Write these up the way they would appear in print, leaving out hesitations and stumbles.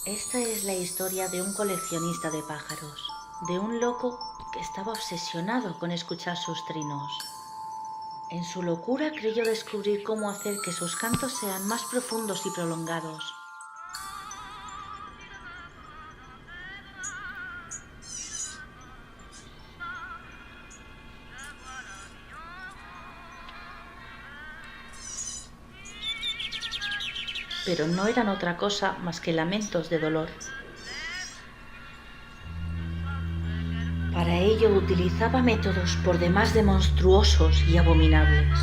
Esta es la historia de un coleccionista de pájaros, de un loco que estaba obsesionado con escuchar sus trinos. En su locura creyó descubrir cómo hacer que sus cantos sean más profundos y prolongados. Pero no eran otra cosa más que lamentos de dolor. Para ello utilizaba métodos por demás de monstruosos y abominables.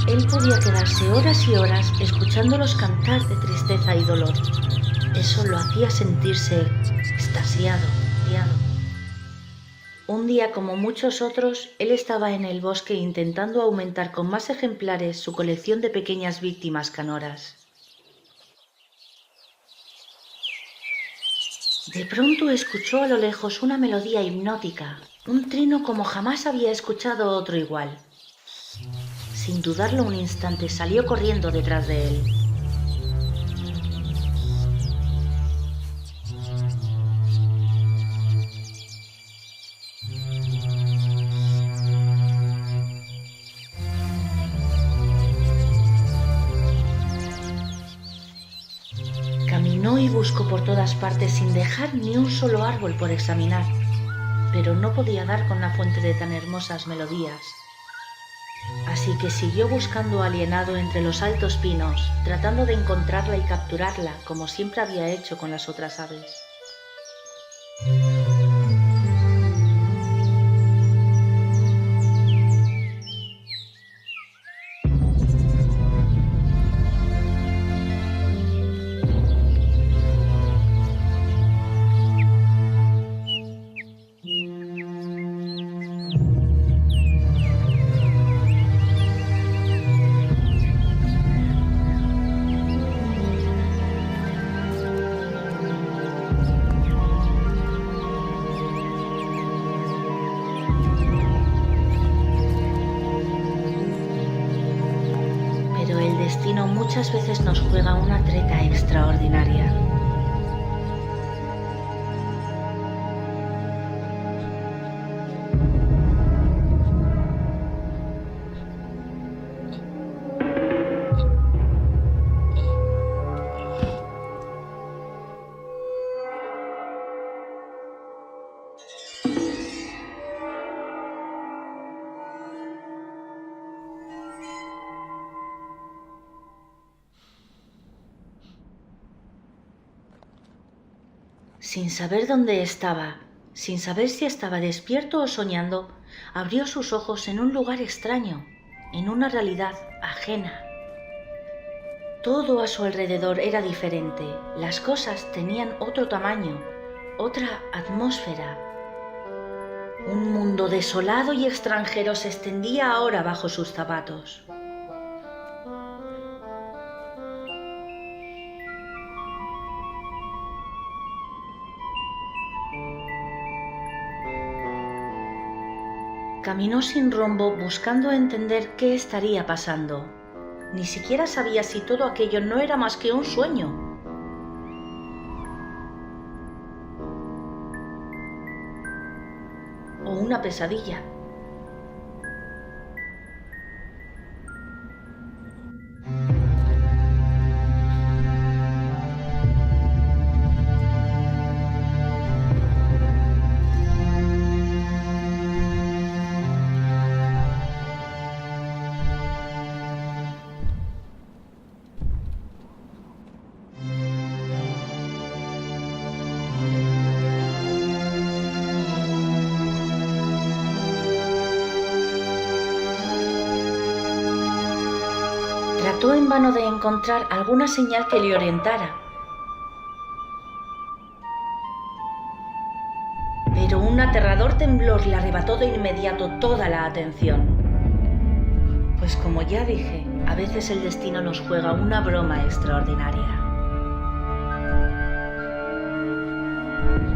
Él podía quedarse horas y horas escuchándolos cantar de tristeza y dolor. Eso lo hacía sentirse extasiado. Un día, como muchos otros, él estaba en el bosque intentando aumentar con más ejemplares su colección de pequeñas víctimas canoras. De pronto escuchó a lo lejos una melodía hipnótica, un trino como jamás había escuchado otro igual. Sin dudarlo un instante, salió corriendo detrás de él. Caminó y buscó por todas partes sin dejar ni un solo árbol por examinar, pero no podía dar con la fuente de tan hermosas melodías. Así que siguió buscando alienado entre los altos pinos, tratando de encontrarla y capturarla como siempre había hecho con las otras aves. Pero el destino muchas veces nos juega una treta extraordinaria. Sin saber dónde estaba, sin saber si estaba despierto o soñando, abrió sus ojos en un lugar extraño, en una realidad ajena. Todo a su alrededor era diferente, las cosas tenían otro tamaño, otra atmósfera. Un mundo desolado y extranjero se extendía ahora bajo sus zapatos. Caminó sin rumbo buscando entender qué estaría pasando. Ni siquiera sabía si todo aquello no era más que un sueño. O una pesadilla. Trató en vano de encontrar alguna señal que le orientara. Pero un aterrador temblor le arrebató de inmediato toda la atención. Pues como ya dije, a veces el destino nos juega una broma extraordinaria.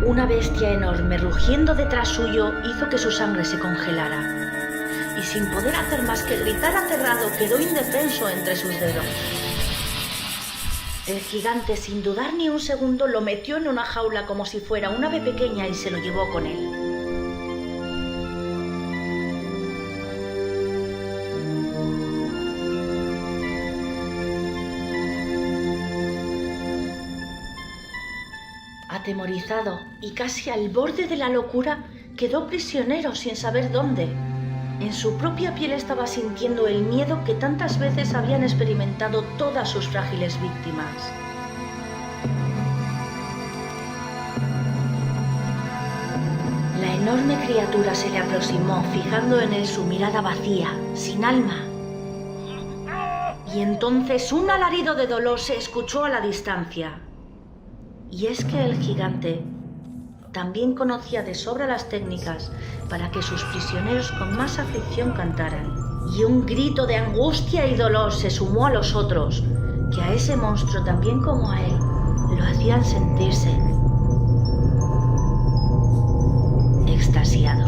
Una bestia enorme rugiendo detrás suyo hizo que su sangre se congelara. Y sin poder hacer más que gritar aterrado, quedó indefenso entre sus dedos. El gigante, sin dudar ni un segundo, lo metió en una jaula como si fuera un ave pequeña y se lo llevó con él. Atemorizado y casi al borde de la locura, quedó prisionero sin saber dónde. En su propia piel estaba sintiendo el miedo que tantas veces habían experimentado todas sus frágiles víctimas. La enorme criatura se le aproximó, fijando en él su mirada vacía, sin alma. Y entonces un alarido de dolor se escuchó a la distancia. Y es que el gigante también conocía de sobra las técnicas para que sus prisioneros con más aflicción cantaran. Y un grito de angustia y dolor se sumó a los otros, que a ese monstruo también como a él lo hacían sentirse extasiado.